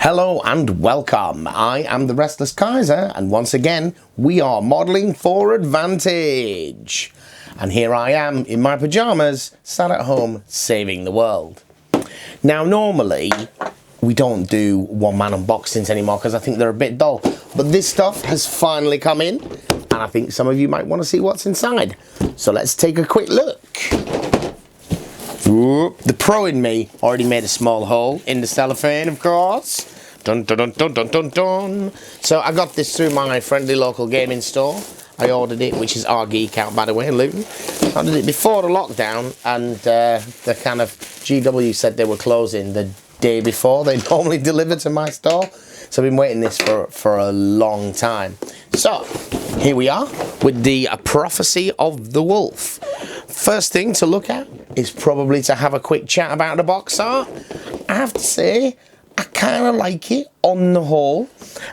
Hello and welcome. I am the Restless Kaiser, and once again we are modelling for Advantage. And here I am in my pyjamas, sat at home saving the world. Now normally we don't do one-man unboxings anymore because I think they're a bit dull, but this stuff has finally come in and I think some of you might want to see what's inside. So let's take a quick look. The pro in me already made a small hole in the cellophane, of course. Dun dun dun dun dun dun dun. So I got this through my friendly local gaming store. I ordered it, which is our Geek Out, by the way, in Luton. I ordered it before the lockdown, and the kind of GW said they were closing the day before they normally deliver to my store. So I've been waiting this for a long time. So here we are with the Prophecy of the Wolf. First thing to look at is probably to have a quick chat about the box art. I have to say, I kind of like it on the whole.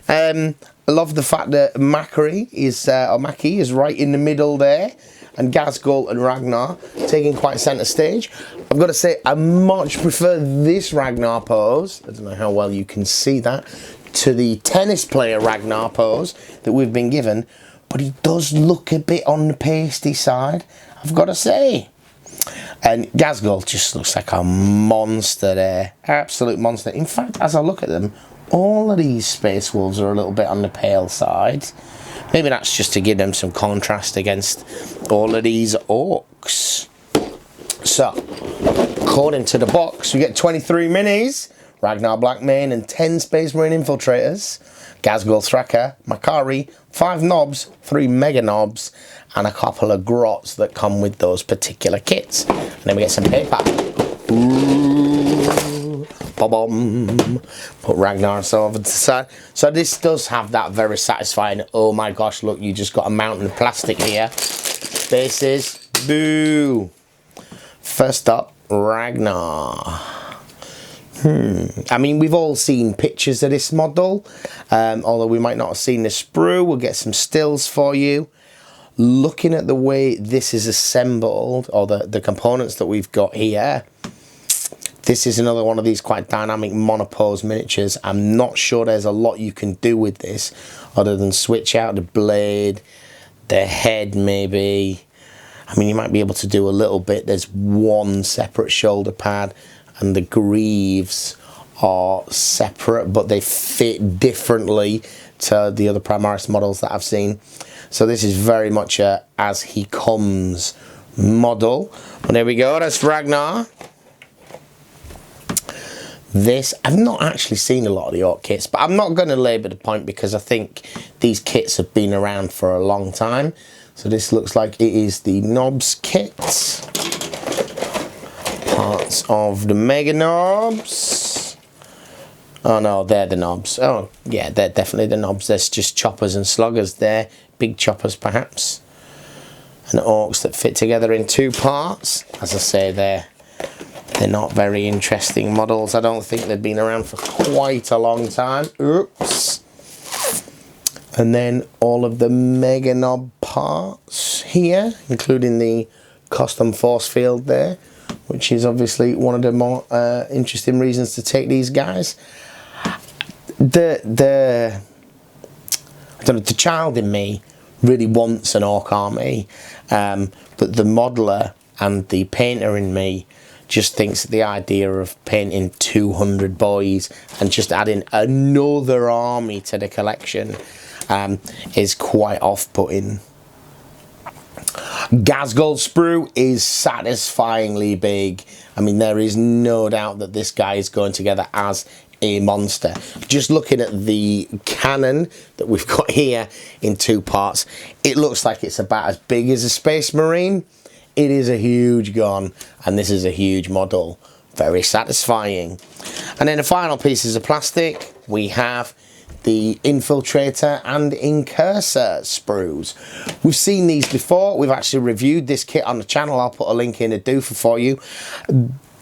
I love the fact that Mackie is right in the middle there, and Ghazghkull and Ragnar taking quite centre stage. I've got to say, I much prefer this Ragnar pose, I don't know how well you can see that, to the tennis player Ragnar pose that we've been given, but he does look a bit on the pasty side, I've got to say. And Ghazghkull just looks like a monster there, absolute monster. In fact, as I look at them, all of these Space Wolves are a little bit on the pale side. Maybe that's just to give them some contrast against all of these orcs. So, according to the box, we get 23 minis, Ragnar Blackmane and 10 Space Marine Infiltrators, Ghazghkull Thraka, Makari, 5 knobs, 3 mega knobs, and a couple of grots that come with those particular kits. And then we get some paper. Ooh, ba-bum. Put Ragnar over to the side. So this does have that very satisfying, oh my gosh, look, you just got a mountain of plastic here. Bases, boo. First up, Ragnar. I mean, we've all seen pictures of this model, although we might not have seen the sprue. We'll get some stills for you. Looking at the way this is assembled, or the components that we've got here, this is another one of these quite dynamic monopose miniatures. I'm not sure there's a lot you can do with this, other than switch out the blade, the head maybe. I mean, you might be able to do a little bit. There's one separate shoulder pad, and the greaves are separate, but they fit differently to the other Primaris models that I've seen. So this is very much a as he comes model. And there we go, that's Ragnar. This, I've not actually seen a lot of the Orc kits, but I'm not going to labour the point because I think these kits have been around for a long time. So this looks like it is the knobs kit. Parts of the mega knobs. Oh no, they're the knobs. Oh yeah, they're definitely the knobs. There's just choppers and sluggers there. Big choppers perhaps. And orcs that fit together in 2 parts. As I say, they're not very interesting models. I don't think they've been around for quite a long time. Oops. And then all of the mega knob parts here, including the custom force field there, which is obviously one of the more interesting reasons to take these guys. I don't know, the child in me really wants an orc army, but the modeler and the painter in me just thinks the idea of painting 200 boys and just adding another army to the collection is quite off-putting. Ghazghkull Sprue is satisfyingly big. I mean, there is no doubt that this guy is going together as a monster. Just looking at the cannon that we've got here in 2 parts, it looks like it's about as big as a Space Marine. It is a huge gun, and this is a huge model. Very satisfying. And then the final pieces of plastic, we have the Infiltrator and Incursor sprues. We've seen these before. We've actually reviewed this kit on the channel. I'll put a link in the doofer for you.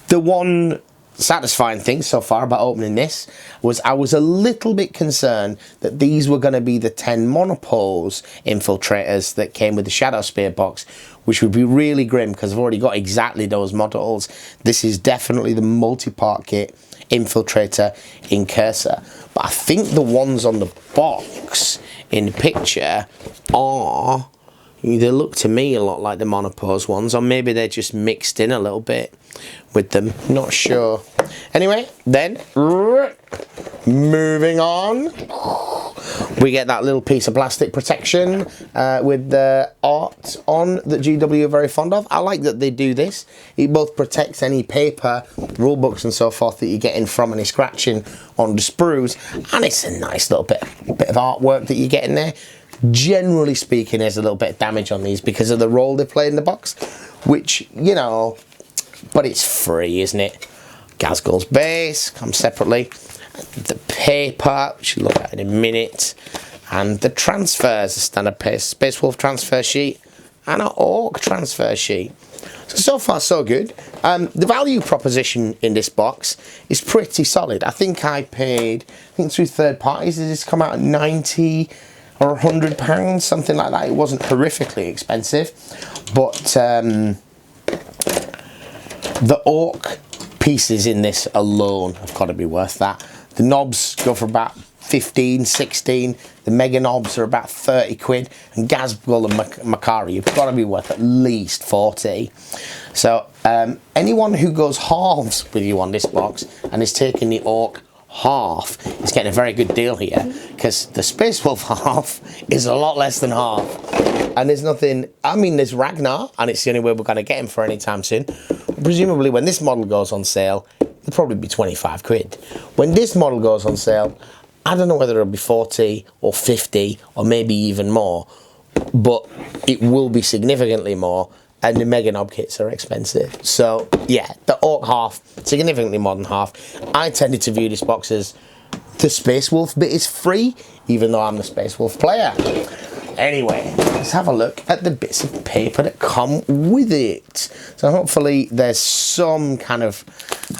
The one satisfying thing so far about opening this was I was a little bit concerned that these were going to be the 10 monopose infiltrators that came with the Shadow Spear box, which would be really grim because I've already got exactly those models. This is definitely the multi-part kit Infiltrator Incursor. but I think the ones on the box in the picture are, they look to me a lot like the monopose ones, or maybe they're just mixed in a little bit with them, not sure. Anyway, then moving on, we get that little piece of plastic protection with the art on that GW are very fond of. I like that they do this. It both protects any paper, rule books and so forth that you're getting from any scratching on the sprues, and it's a nice little bit of artwork that you get in there. Generally speaking, there's a little bit of damage on these because of the role they play in the box, which, you know, but it's free, isn't it? Gazgul's base comes separately. The paper, which we'll look at in a minute, and the transfers, a standard Space Wolf transfer sheet and an Orc transfer sheet. So far so good. The value proposition in this box is pretty solid. I think I paid, through third parties, did this come out at 90 or £100, something like that. It wasn't horrifically expensive, but the Orc pieces in this alone have got to be worth that. The knobs go for about 15, 16. The mega knobs are about 30 quid. And Gazgul and Makari have got to be worth at least 40. So anyone who goes halves with you on this box and is taking the Orc half is getting a very good deal here, because the Space Wolf half is a lot less than half. And there's nothing, I mean, there's Ragnar, and it's the only way we're going to get him for any time soon. Presumably when this model goes on sale, it'll probably be 25 quid. When this model goes on sale, I don't know whether it'll be 40 or 50 or maybe even more, but it will be significantly more, and the Mega Knob kits are expensive. So yeah, the Orc half, significantly more than half. I tended to view this box as the Space Wolf bit is free, even though I'm the Space Wolf player. Anyway, let's have a look at the bits of paper that come with it. So hopefully there's some kind of,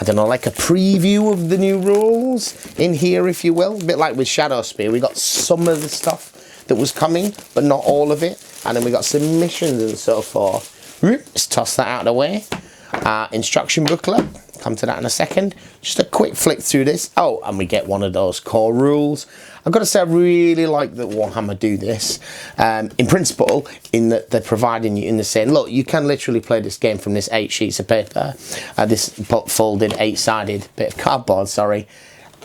I don't know, like a preview of the new rules in here, if you will. A bit like with Shadow Spear, we got some of the stuff that was coming, but not all of it. And then we got some missions and so forth. Let's toss that out of the way. Instruction booklet, come to that in a second. Just a quick flick through this. Oh, and we get one of those core rules. I've got to say, I really like that Warhammer do this. In principle, in that they're providing you, in the saying, look, you can literally play this game from this 8 sheets of paper, this folded 8-sided bit of cardboard, sorry.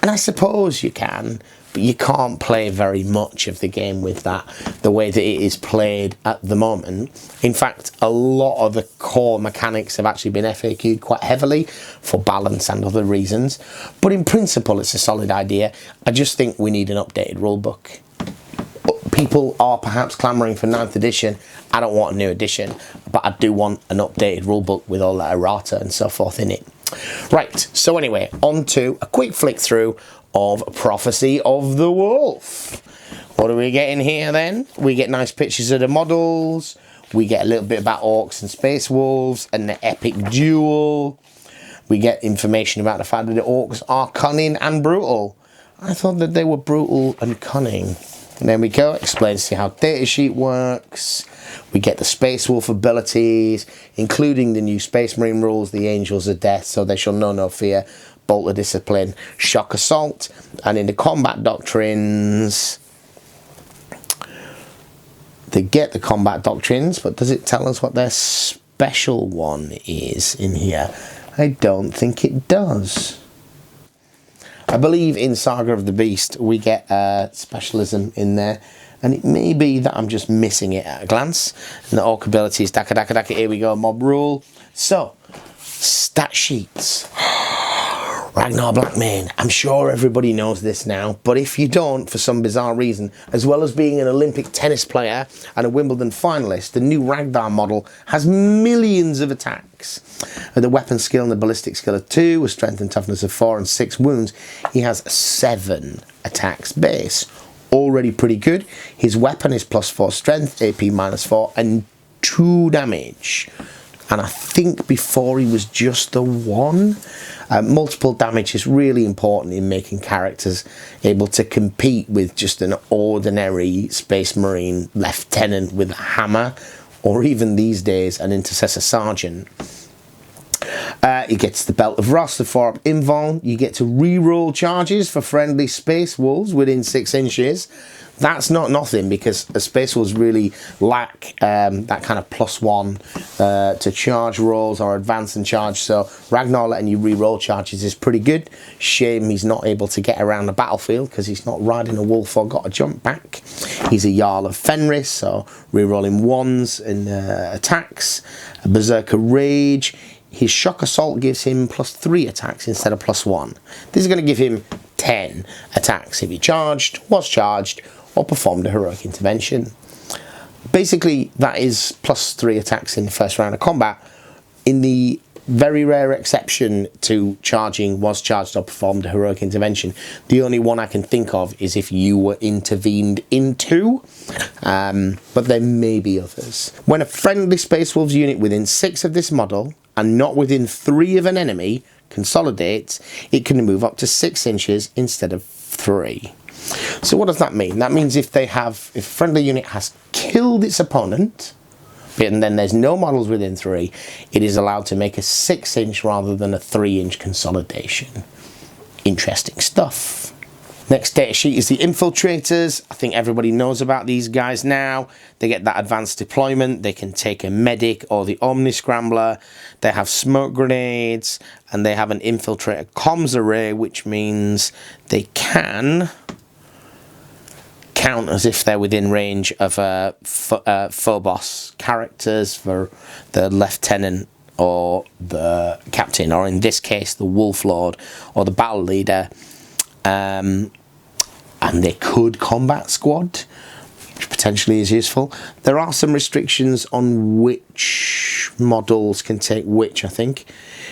And I suppose you can, but you can't play very much of the game with that, the way that it is played at the moment. In fact, a lot of the core mechanics have actually been FAQ'd quite heavily for balance and other reasons. But in principle, it's a solid idea. I just think we need an updated rulebook. People are perhaps clamouring for 9th edition. I don't want a new edition, but I do want an updated rulebook with all that errata and so forth in it. Right, so anyway, on to a quick flick through of Prophecy of the Wolf. What do we get in here then? We get nice pictures of the models. We get a little bit about Orcs and Space Wolves and the epic duel. We get information about the fact that the Orcs are cunning and brutal. I thought that they were brutal and cunning. And there we go, explains to you how datasheet works. We get the Space Wolf abilities, including the new Space Marine rules, the Angels of Death, so they shall know no fear, Bolt of Discipline, Shock Assault. And in the combat doctrines, they get the combat doctrines, but does it tell us what their special one is in here? I don't think it does. I believe in Saga of the Beast we get specialism in there, and it may be that I'm just missing it at a glance. And the Orc abilities, Daka Daka Daka, here we go, mob rule. So, stat sheets. Ragnar Blackmane, I'm sure everybody knows this now, but if you don't, for some bizarre reason, as well as being an Olympic tennis player and a Wimbledon finalist, the new Ragnar model has millions of attacks. The weapon skill and the ballistic skill of 2, with strength and toughness of 4 and 6 wounds, he has 7 attacks base. Already pretty good. His weapon is +4 strength, AP -4, and 2 damage. And I think before he was just the 1. Multiple damage is really important in making characters able to compete with just an ordinary Space Marine lieutenant with a hammer, or even these days an Intercessor Sergeant. He gets the Belt of Ross, the 4-up invuln. You get to re-roll charges for friendly Space Wolves within 6 inches. That's not nothing, because the Space Wolves really lack that kind of +1 to charge rolls or advance and charge. So Ragnar letting you re-roll charges is pretty good. Shame he's not able to get around the battlefield because he's not riding a wolf or got a jump back. He's a Jarl of Fenris, so re-rolling 1s in attacks. A Berserker Rage. His Shock Assault gives him +3 attacks instead of +1. This is going to give him 10 attacks if he charged, was charged, or performed a heroic intervention. Basically, that is +3 attacks in the first round of combat. In the very rare exception to charging, was charged, or performed a heroic intervention, the only one I can think of is if you were intervened into, but there may be others. When a friendly Space Wolves unit within 6 of this model, and not within 3 of an enemy, consolidates, it can move up to 6 inches instead of 3. So what does that mean? That means if a friendly unit has killed its opponent, and then there's no models within 3, it is allowed to make a 6-inch rather than a 3-inch consolidation. Interesting stuff. Next data sheet is the Infiltrators. I think everybody knows about these guys now. They get that advanced deployment. They can take a medic or the Omni Scrambler. They have smoke grenades, and they have an Infiltrator comms array, which means they can count as if they're within range of Phobos characters for the Lieutenant or the Captain, or in this case the Wolf Lord or the Battle Leader. And they could combat squad, which potentially is useful. There are some restrictions on which models can take which, I think.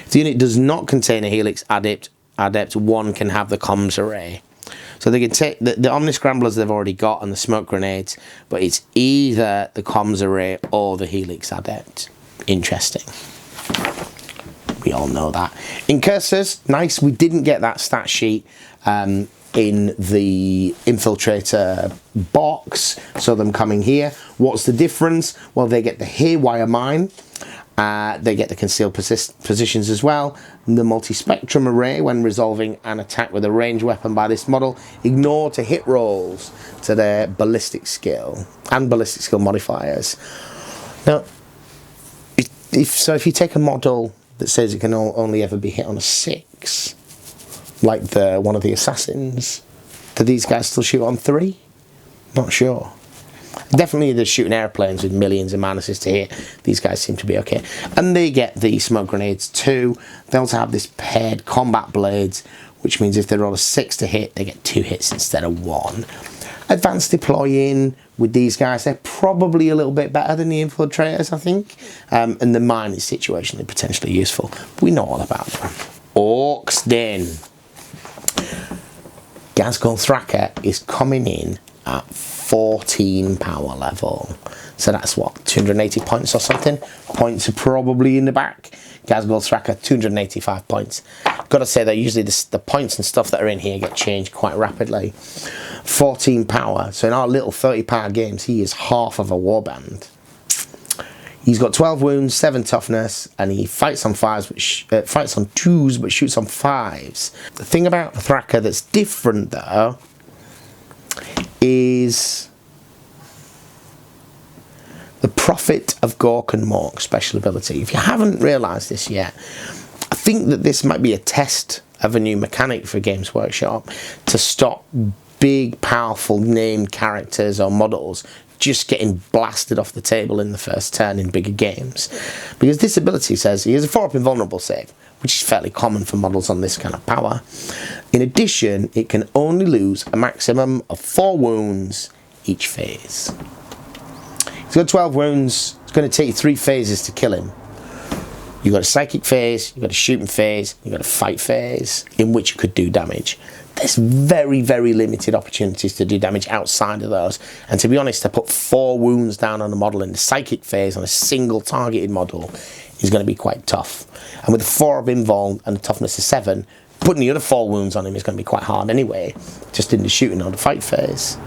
If the unit does not contain a Helix Adept, one can have the comms array. So they can take the Omni Scramblers they've already got and the smoke grenades, but it's either the comms array or the Helix Adept. Interesting. We all know that. Incursors, nice. We didn't get that stat sheet in the Infiltrator box, so them coming here. What's the difference? Well, they get the Haywire Mine. They get the concealed positions as well. The multi-spectrum array when resolving an attack with a ranged weapon by this model. Ignore to hit rolls to their ballistic skill and ballistic skill modifiers. Now, if you take a model that says it can only ever be hit on a 6, like one of the assassins, do these guys still shoot on 3? Not sure. Definitely they're shooting airplanes with millions of minuses to hit. These guys seem to be okay. And they get the smoke grenades too. They also have this paired combat blades, which means if they roll a 6 to hit, they get 2 hits instead of 1. Advanced deploying with these guys, they're probably a little bit better than the Infiltrators, I think. And the mine is situationally potentially useful. We know all about them. Orcs Den. Ghazghkull Thraka is coming in at 14 power level. So that's what, 280 points or something? Points are probably in the back. Ghazghkull Thraka, 285 points. Gotta say that usually the points and stuff that are in here get changed quite rapidly. 14 power. So in our little 30 power games, he is half of a warband. He's got 12 wounds, 7 toughness, and he fights on 5s, fights on 2s, but shoots on 5s. The thing about Thraka that's different though is the Prophet of Gork and Mork special ability. If you haven't realised this yet, I think that this might be a test of a new mechanic for Games Workshop to stop big, powerful named characters or models just getting blasted off the table in the first turn in bigger games. Because this ability says he has a 4-up invulnerable save, which is fairly common for models on this kind of power. In addition, it can only lose a maximum of 4 wounds each phase. He's got 12 wounds. It's going to take you 3 phases to kill him. You've got a psychic phase, you've got a shooting phase, you've got a fight phase, in which you could do damage. There's very, very limited opportunities to do damage outside of those. And to be honest, to put 4 wounds down on a model in the psychic phase on a single targeted model is going to be quite tough. And with a 4-up invuln and a toughness of 7, putting the other 4 wounds on him is going to be quite hard anyway, just in the shooting or the fight phase.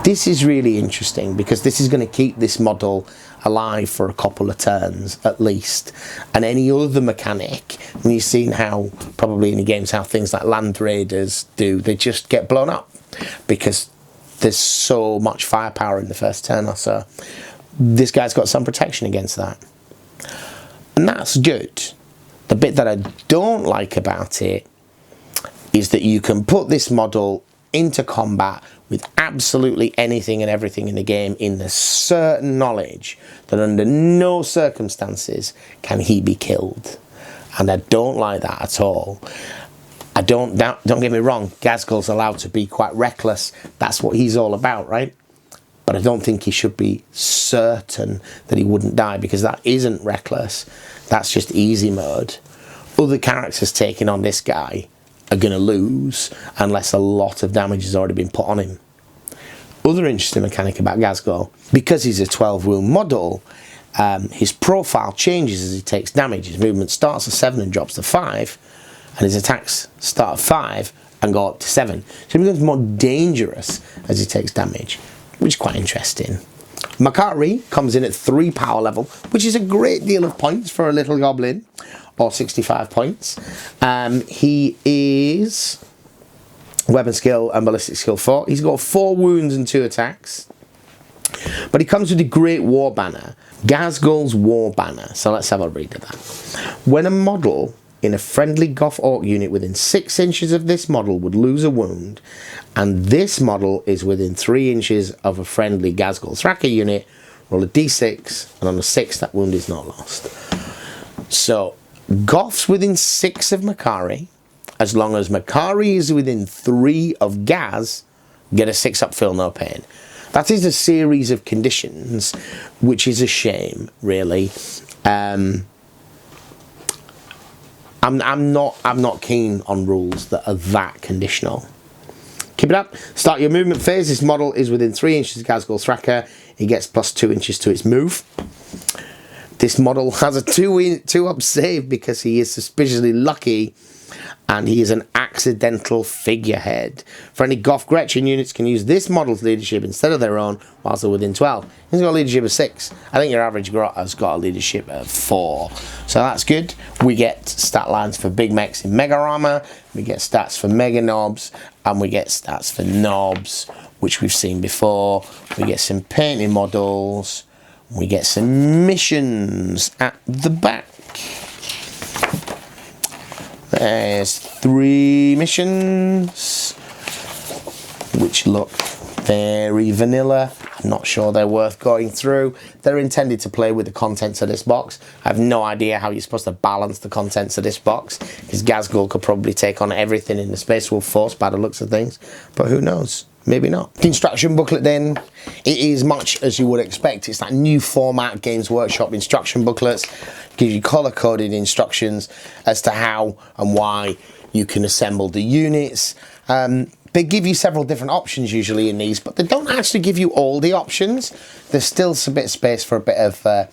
This is really interesting because this is going to keep this model alive for a couple of turns at least. And any other mechanic, and you've seen how, probably in the games, how things like Land Raiders do, they just get blown up because there's so much firepower in the first turn or so. This guy's got some protection against that. And that's good. The bit that I don't like about it is that you can put this model into combat with absolutely anything and everything in the game in the certain knowledge that under no circumstances can he be killed. And I don't like that at all. Don't get me wrong, Ghazghkull's allowed to be quite reckless. That's what he's all about, right? But I don't think he should be certain that he wouldn't die, because that isn't reckless. That's just easy mode. Other characters taking on this guy are going to lose unless a lot of damage has already been put on him. Other interesting mechanic about Ghazghkull, because he's a 12 wound model, his profile changes as he takes damage. His movement starts at 7 and drops to 5, and his attacks start at 5 and go up to 7. So he becomes more dangerous as he takes damage, which is quite interesting. Makari comes in at 3 power level, which is a great deal of points for a little goblin, or 65 points. He is weapon skill and ballistic skill 4. He's got 4 wounds and 2 attacks. But he comes with the Great War Banner, Ghazghkull's War Banner. So let's have a read of that. When a model in a friendly Goth Orc unit within 6 inches of this model would lose a wound, and this model is within 3 inches of a friendly Ghazghull Thraka unit, roll a d6, and on a 6 that wound is not lost. So Goths within 6 of Makari, as long as Makari is within 3 of Gaz, get a 6 up, feel no pain. That is a series of conditions, which is a shame, really. I'm not keen on rules that are that conditional. Keep it up. Start your movement phase. This model is within 3 inches of Ghazghull Thraka. It gets plus 2 inches to its move. This model has a 2 up save because he is suspiciously lucky, and he is an accidental figurehead. Friendly Goth Gretchen units can use this model's leadership instead of their own whilst they're within 12. He's got a leadership of 6. I think your average Grot has got a leadership of 4. So that's good. We get stat lines for big mechs in Mega Armor, we get stats for Mega Knobs, and we get stats for Knobs, which we've seen before. We get some painting models, we get some missions at the back. There's 3 missions, which look very vanilla. I'm not sure they're worth going through. They're intended to play with the contents of this box. I have no idea how you're supposed to balance the contents of this box, because Ghazgkull could probably take on everything in the Space Wolf Force by the looks of things, but who knows? Maybe not. The instruction booklet then, it is much as you would expect. It's that new format, Games Workshop instruction booklets. Gives you colour-coded instructions as to how and why you can assemble the units. They give you several different options usually in these, but they don't actually give you all the options. There's still a bit of space for a bit of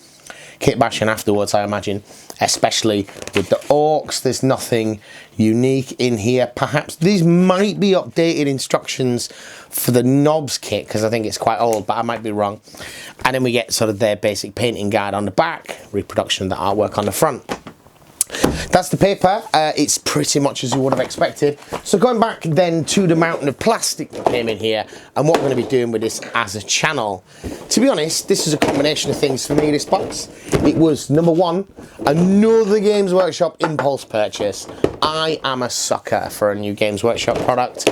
kit bashing afterwards, I imagine, especially with the orcs. There's nothing unique in here. Perhaps these might be updated instructions for the Knobs kit, because I think it's quite old, but I might be wrong. And then we get sort of their basic painting guide on the back, reproduction of the artwork on the front. That's the paper. It's pretty much as you would have expected. So going back then to the mountain of plastic that came in here, and what we're going to be doing with this as a channel. To be honest, this is a combination of things for me, this box. It was, number one, another Games Workshop impulse purchase. I am a sucker for a new Games Workshop product,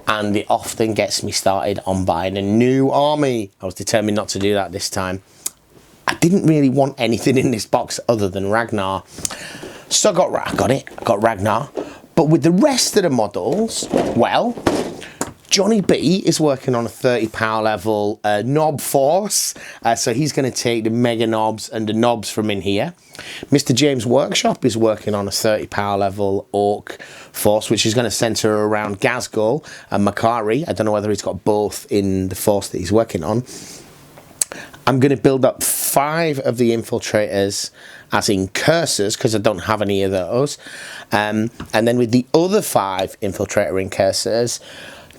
and it often gets me started on buying a new army. I was determined not to do that this time. I didn't really want anything in this box other than Ragnar. So I got Ragnar. But with the rest of the models, well, Johnny B is working on a 30 power level knob force. So he's going to take the mega knobs and the knobs from in here. Mr. James Workshop is working on a 30 power level orc force, which is going to centre around Ghazgkull and Makari. I don't know whether he's got both in the force that he's working on. I'm going to build up 5 of the infiltrators as in cursors, because I don't have any of those. And then with the other 5 infiltrator incursors,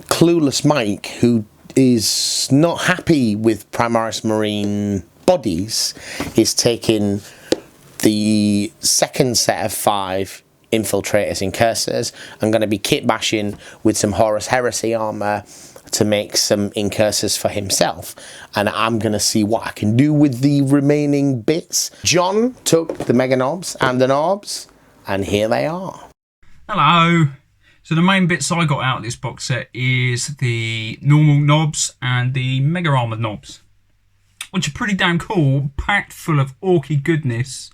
Clueless Mike, who is not happy with Primaris Marine bodies is taking the second set of 5 infiltrators and cursors. I'm going to be kit bashing with some Horus Heresy armor to make some incursors for himself, and I'm going to see what I can do with the remaining bits. John took the mega knobs and the knobs, and here they are. Hello. So the main bits I got out of this box set is the normal knobs and the mega armored knobs, which are pretty damn cool, packed full of orky goodness.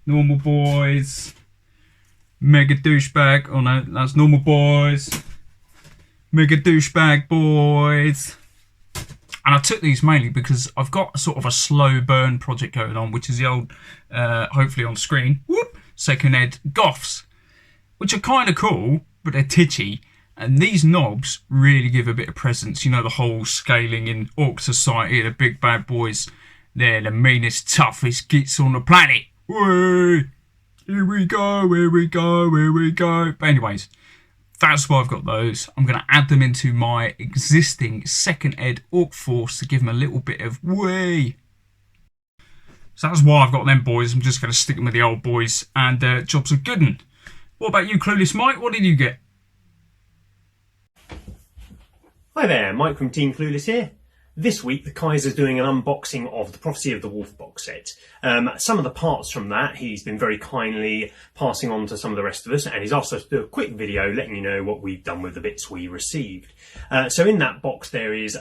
Normal boys, mega douchebag, oh no, that's normal boys, mega douchebag boys. And I took these mainly because I've got sort of a slow burn project going on, which is the old, hopefully on screen, whoop, second ed goths, which are kind of cool, but they're titchy. And these knobs really give a bit of presence. You know, the whole scaling in Orc Society, the big bad boys, they're the meanest, toughest gits on the planet. Whee! Here we go, here we go, here we go. But anyways, that's why I've got those. I'm going to add them into my existing second ed Orc force to give them a little bit of whee. So that's why I've got them boys. I'm just going to stick them with the old boys, and jobs are good 'un. What about you, Clueless Mike? What did you get? Hi there, Mike from Team Clueless here. This week the Kaiser's doing an unboxing of the Prophecy of the Wolf box set. Some of the parts from that he's been very kindly passing on to some of the rest of us, and he's asked us to do a quick video letting you know what we've done with the bits we received. So in that box there is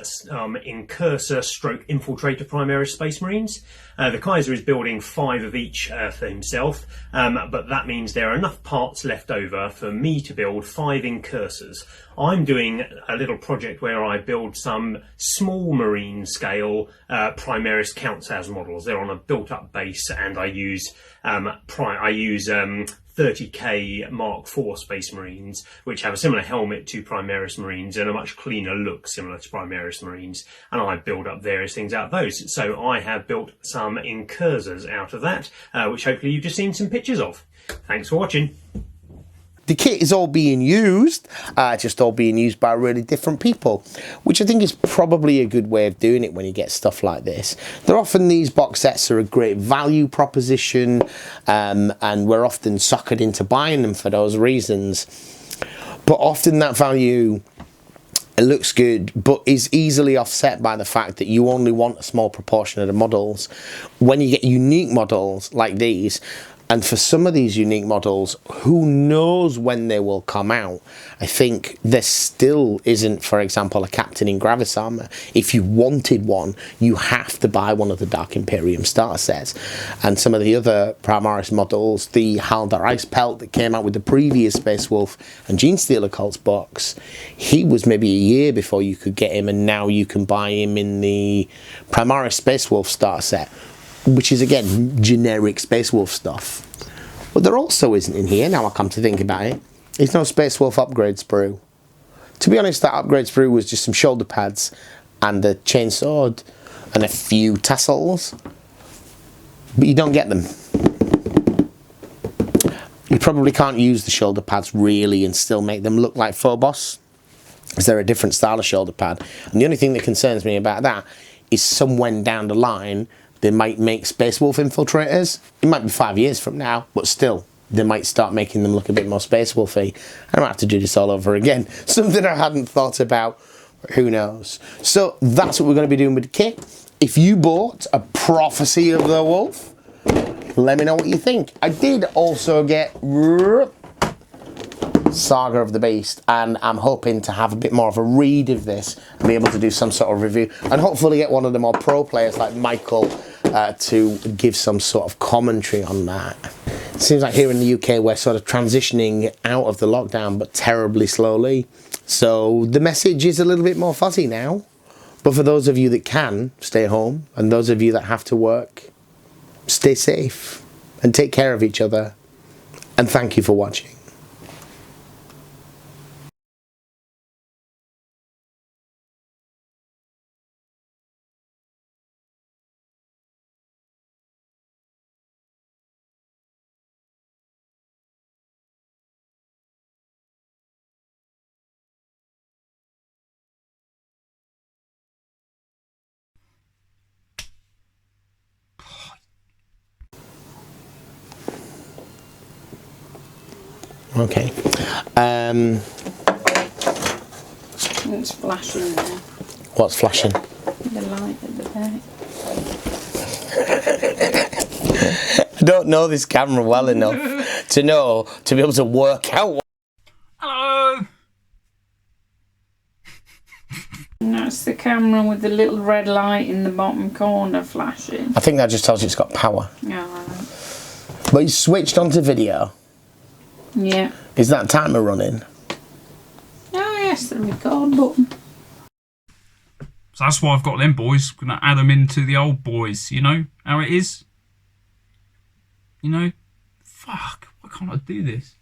Incursor stroke Infiltrator Primaris Space Marines. The Kaiser is building 5 of each for himself, but that means there are enough parts left over for me to build 5 Incursors. I'm doing a little project where I build some small marine scale Primaris Counts as models. They're on a built up base, and I use 30k Mark IV Space Marines, which have a similar helmet to Primaris Marines and a much cleaner look similar to Primaris Marines, and I build up various things out of those. So I have built some Incursors out of that, which hopefully you've just seen some pictures of. Thanks for watching. The kit is all being used, just all being used by really different people, which I think is probably a good way of doing it when you get stuff like this. They're often, these box sets are a great value proposition, and we're often suckered into buying them for those reasons. But often that value, it looks good, but is easily offset by the fact that you only want a small proportion of the models. When you get unique models like these, and for some of these unique models, who knows when they will come out. I think there still isn't, for example, a Captain in Gravis armor. If you wanted one, you have to buy one of the Dark Imperium starter sets. And some of the other Primaris models, the Haldar Ice Pelt that came out with the previous Space Wolf and Genestealer Cults box, he was maybe a year before you could get him, and now you can buy him in the Primaris Space Wolf starter set, which is again generic Space Wolf stuff. But there also isn't in here, now I come to think about it, there's no Space Wolf upgrade sprue. To be honest, that upgrade sprue was just some shoulder pads and a chainsword and a few tassels, but you don't get them. You probably can't use the shoulder pads really and still make them look like Phobos, because they're a different style of shoulder pad. And the only thing that concerns me about that is somewhere down the line they might make Space Wolf infiltrators. It might be 5 years from now, but still, they might start making them look a bit more Space Wolfy. I don't have to do this all over again. Something I hadn't thought about, but who knows. So that's what we're going to be doing with the kit. If you bought a Prophecy of the Wolf, let me know what you think. I did also get Saga of the Beast, and I'm hoping to have a bit more of a read of this and be able to do some sort of review, and hopefully get one of the more pro players like Michael to give some sort of commentary on that. It seems like here in the UK we're sort of transitioning out of the lockdown, but terribly slowly, so the message is a little bit more fuzzy now. But for those of you that can stay home, and those of you that have to work, stay safe and take care of each other, and thank you for watching. Okay. It's flashing there. What's flashing? The light at the back. I don't know this camera well enough to be able to work out. Hello. And that's the camera with the little red light in the bottom corner flashing. I think that just tells you it's got power. Alright. But it's switched onto video. Yeah. Is that timer running? Oh yes, the record button. So that's why I've got them boys. Gonna add them into the old boys. You know how it is. You know, fuck. Why can't I do this?